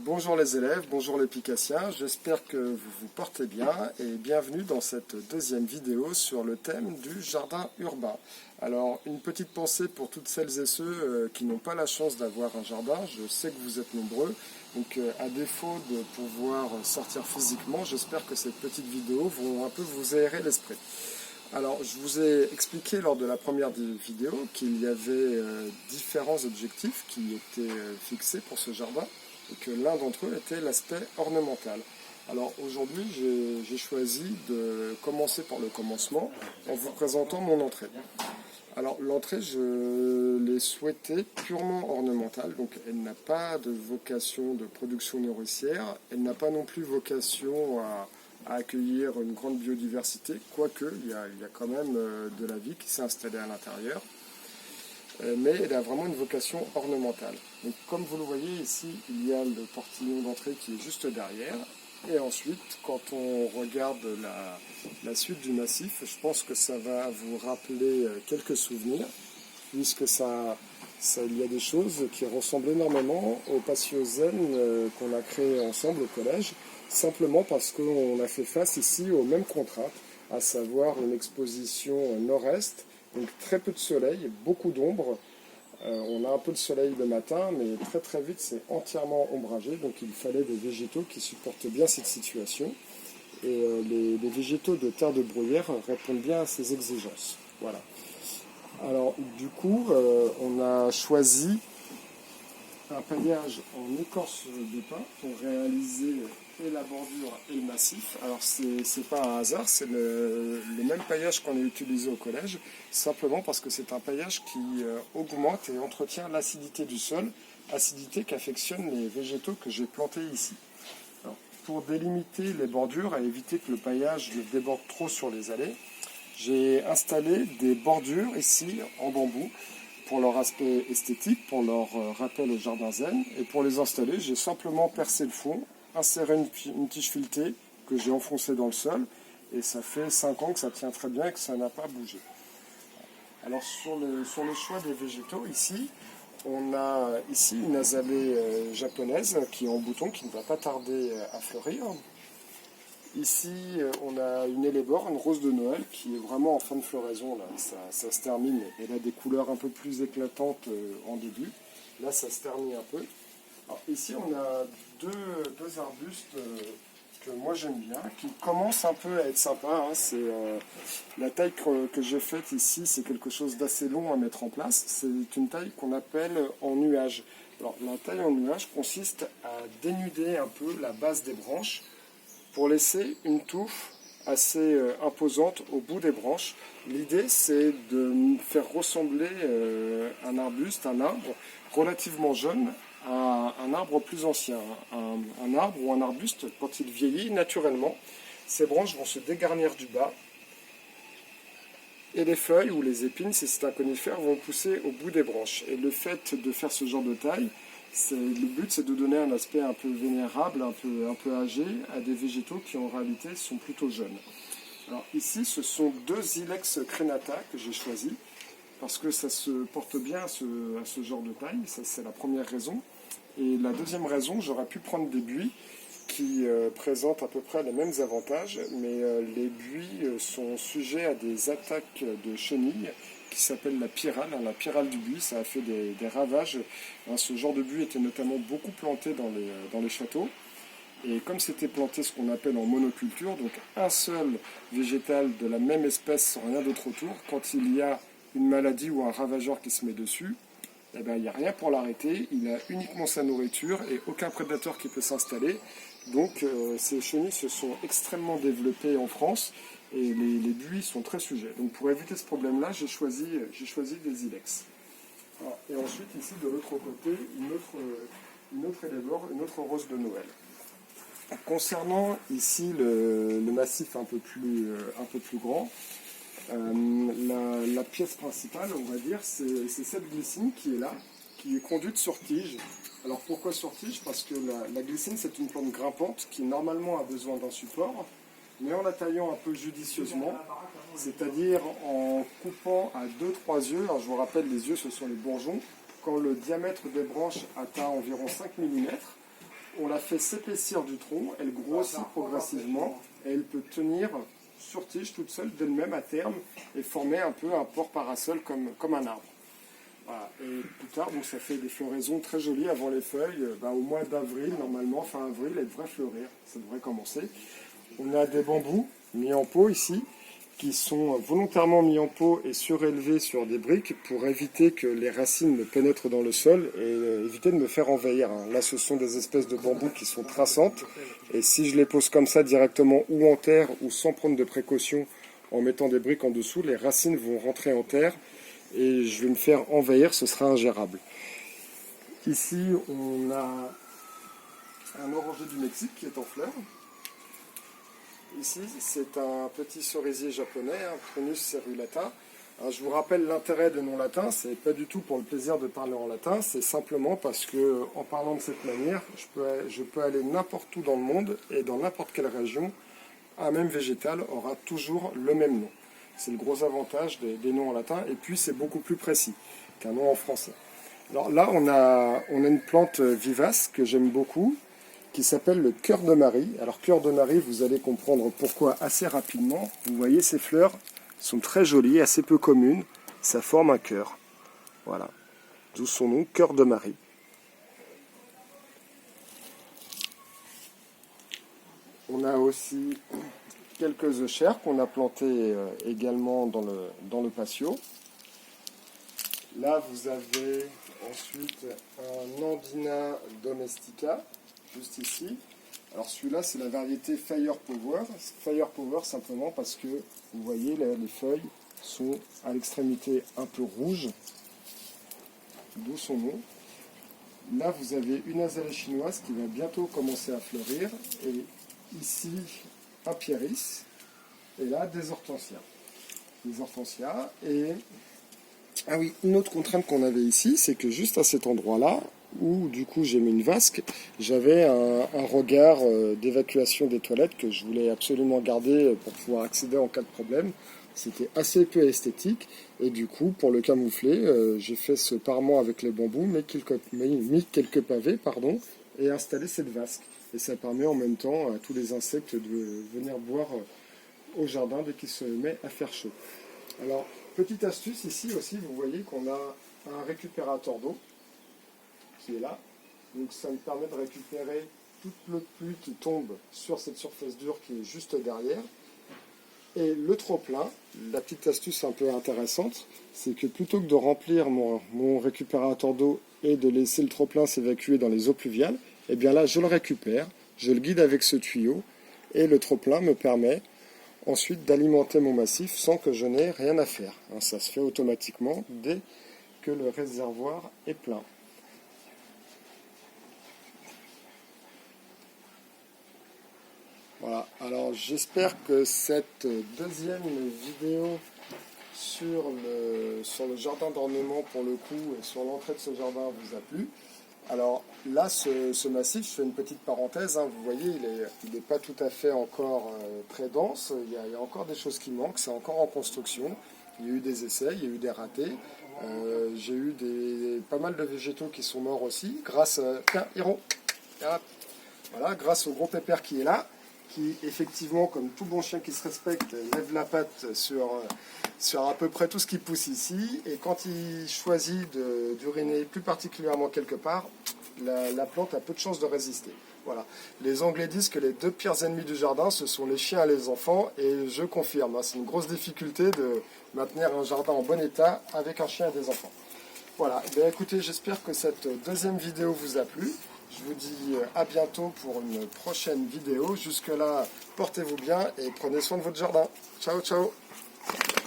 Bonjour les élèves, bonjour les Picassiens, j'espère que vous vous portez bien et bienvenue dans cette deuxième vidéo sur le thème du jardin urbain. Alors une petite pensée pour toutes celles et ceux qui n'ont pas la chance d'avoir un jardin, je sais que vous êtes nombreux, donc à défaut de pouvoir sortir physiquement, j'espère que ces petites vidéos vont un peu vous aérer l'esprit. Alors, je vous ai expliqué lors de la première vidéo qu'il y avait différents objectifs qui étaient fixés pour ce jardin et que l'un d'entre eux était l'aspect ornemental. Alors aujourd'hui, j'ai choisi de commencer par le commencement en vous présentant mon entrée. Alors l'entrée, je l'ai souhaitée purement ornementale, donc elle n'a pas de vocation de production nourricière, elle n'a pas non plus vocation à accueillir une grande biodiversité, quoique il y a quand même de la vie qui s'est installée à l'intérieur, mais elle a vraiment une vocation ornementale. Donc, comme vous le voyez ici, il y a le portillon d'entrée qui est juste derrière, et ensuite, quand on regarde la suite du massif, je pense que ça va vous rappeler quelques souvenirs, puisque il y a des choses qui ressemblent énormément au patio zen qu'on a créé ensemble au collège, simplement parce qu'on a fait face ici aux mêmes contraintes, à savoir une exposition nord-est, donc très peu de soleil, beaucoup d'ombre. On a un peu de soleil le matin, mais très très vite c'est entièrement ombragé, donc il fallait des végétaux qui supportent bien cette situation. Et les végétaux de terre de bruyère répondent bien à ces exigences. Voilà. Alors du coup, on a choisi un paillage en écorce de pin pour réaliser et la bordure et le massif. Alors c'est pas un hasard, c'est le même paillage qu'on a utilisé au collège, simplement parce que c'est un paillage qui augmente et entretient l'acidité du sol, acidité qu'affectionnent les végétaux que j'ai plantés ici. Alors, pour délimiter les bordures et éviter que le paillage ne déborde trop sur les allées, j'ai installé des bordures ici en bambou pour leur aspect esthétique, pour leur rappel au jardin zen. Et pour les installer, j'ai simplement percé le fond, inséré une tige filetée que j'ai enfoncée dans le sol. Et ça fait 5 ans que ça tient très bien et que ça n'a pas bougé. Alors sur le choix des végétaux, ici, on a ici une azalée japonaise qui est en bouton, qui ne va pas tarder à fleurir. Ici, on a une hellebore, une rose de Noël, qui est vraiment en fin de floraison. Là. Ça se termine. Elle a des couleurs un peu plus éclatantes en début. Là, ça se ternit un peu. Alors, ici, on a deux arbustes que moi j'aime bien, qui commencent un peu à être sympas. Hein. La taille que j'ai faite ici, c'est quelque chose d'assez long à mettre en place. C'est une taille qu'on appelle en nuage. Alors, la taille en nuage consiste à dénuder un peu la base des branches pour laisser une touffe assez imposante au bout des branches. L'idée, c'est de faire ressembler un arbuste, un arbre relativement jeune, à un arbre plus ancien. Un arbre ou un arbuste, quand il vieillit naturellement, ses branches vont se dégarnir du bas, et les feuilles ou les épines, si c'est un conifère, vont pousser au bout des branches. Et le fait de faire ce genre de taille, le but, c'est de donner un aspect un peu vénérable, un peu âgé, à des végétaux qui en réalité sont plutôt jeunes. Alors ici, ce sont deux Ilex crenata que j'ai choisis, parce que ça se porte bien à ce genre de taille, ça c'est la première raison. Et la deuxième raison, j'aurais pu prendre des buis qui présentent à peu près les mêmes avantages, mais les buis sont sujets à des attaques de chenilles qui s'appelle la pyrale. La pyrale du buis, ça a fait des ravages. Ce genre de buis était notamment beaucoup planté dans les châteaux. Et comme c'était planté ce qu'on appelle en monoculture, donc un seul végétal de la même espèce sans rien d'autre autour, quand il y a une maladie ou un ravageur qui se met dessus, eh ben, il n'y a rien pour l'arrêter, il a uniquement sa nourriture et aucun prédateur qui peut s'installer. Donc ces chenilles se sont extrêmement développées en France et les buis sont très sujets. Donc pour éviter ce problème-là, j'ai choisi des ilex. Alors, et ensuite, ici, de l'autre côté, une autre hellebore, une autre rose de Noël. Concernant ici le massif un peu plus grand, la pièce principale, on va dire, c'est cette glycine qui est là, qui est conduite sur tige. Alors pourquoi sur tige? Parce que la glycine, c'est une plante grimpante qui normalement a besoin d'un support, mais en la taillant un peu judicieusement, c'est-à-dire en coupant à 2-3 yeux. Alors je vous rappelle, les yeux, ce sont les bourgeons. Quand le diamètre des branches atteint environ 5 mm, on la fait s'épaissir du tronc, elle grossit progressivement et elle peut tenir sur tige toute seule d'elle-même à terme et former un peu un porte-parasol comme un arbre. Voilà. Et plus tard, donc, ça fait des floraisons très jolies avant les feuilles. Au mois d'avril, normalement, fin avril, elle devrait fleurir. Ça devrait commencer. On a des bambous mis en pot ici, qui sont volontairement mis en pot et surélevés sur des briques pour éviter que les racines ne pénètrent dans le sol et éviter de me faire envahir. Là, ce sont des espèces de bambous qui sont traçantes. Et si je les pose comme ça directement ou en terre ou sans prendre de précautions en mettant des briques en dessous, les racines vont rentrer en terre et je vais me faire envahir, ce sera ingérable. Ici, on a un oranger du Mexique qui est en fleurs. Ici, c'est un petit cerisier japonais, Prunus cerulata. Alors, je vous rappelle l'intérêt des noms latins, c'est pas du tout pour le plaisir de parler en latin, c'est simplement parce que en parlant de cette manière, je peux aller n'importe où dans le monde et dans n'importe quelle région, un même végétal aura toujours le même nom. C'est le gros avantage des noms en latin, et puis c'est beaucoup plus précis qu'un nom en français. Alors là, on a une plante vivace que j'aime beaucoup, qui s'appelle le cœur de Marie. Alors cœur de Marie, vous allez comprendre pourquoi assez rapidement. Vous voyez, ces fleurs sont très jolies, assez peu communes. Ça forme un cœur. Voilà. D'où son nom, cœur de Marie. On a aussi quelques euchères qu'on a plantées également dans le patio. Là, vous avez ensuite un Nandina domestica, juste ici. Alors celui-là, c'est la variété Fire Power. Fire Power simplement parce que, vous voyez, là, les feuilles sont à l'extrémité un peu rouges, d'où son nom. Là, vous avez une azalée chinoise qui va bientôt commencer à fleurir. Et ici, un pieris. Et là, des hortensias. Des hortensias. Et ah oui, une autre contrainte qu'on avait ici, c'est que juste à cet endroit-là, où du coup j'ai mis une vasque, j'avais un regard d'évacuation des toilettes que je voulais absolument garder pour pouvoir accéder en cas de problème. C'était assez peu esthétique et du coup pour le camoufler, j'ai fait ce parement avec les bambous, mis quelques pavés et installé cette vasque. Et ça permet en même temps à tous les insectes de venir boire au jardin dès qu'il se met à faire chaud. Alors, petite astuce ici aussi, vous voyez qu'on a un récupérateur d'eau qui est là. Donc ça me permet de récupérer toute l'eau de pluie qui tombe sur cette surface dure qui est juste derrière. Et le trop-plein, la petite astuce un peu intéressante, c'est que plutôt que de remplir mon récupérateur d'eau et de laisser le trop-plein s'évacuer dans les eaux pluviales, eh bien là je le récupère, je le guide avec ce tuyau et le trop-plein me permet ensuite d'alimenter mon massif sans que je n'ai rien à faire. Ça se fait automatiquement dès que le réservoir est plein. Voilà, alors j'espère que cette deuxième vidéo sur le jardin d'ornement pour le coup et sur l'entrée de ce jardin vous a plu. Alors là, ce massif, je fais une petite parenthèse, vous voyez, il n'est pas tout à fait encore très dense, il y a encore des choses qui manquent, c'est encore en construction. Il y a eu des essais, il y a eu des ratés, j'ai eu pas mal de végétaux qui sont morts aussi, grâce grâce au gros pépère qui est là, qui effectivement, comme tout bon chien qui se respecte, lève la patte sur à peu près tout ce qui pousse ici, et quand il choisit d'uriner plus particulièrement quelque part, la plante a peu de chances de résister. Voilà. Les Anglais disent que les deux pires ennemis du jardin, ce sont les chiens et les enfants, et je confirme, c'est une grosse difficulté de maintenir un jardin en bon état avec un chien et des enfants. Voilà, écoutez, j'espère que cette deuxième vidéo vous a plu. Je vous dis à bientôt pour une prochaine vidéo. Jusque là, portez-vous bien et prenez soin de votre jardin. Ciao, ciao!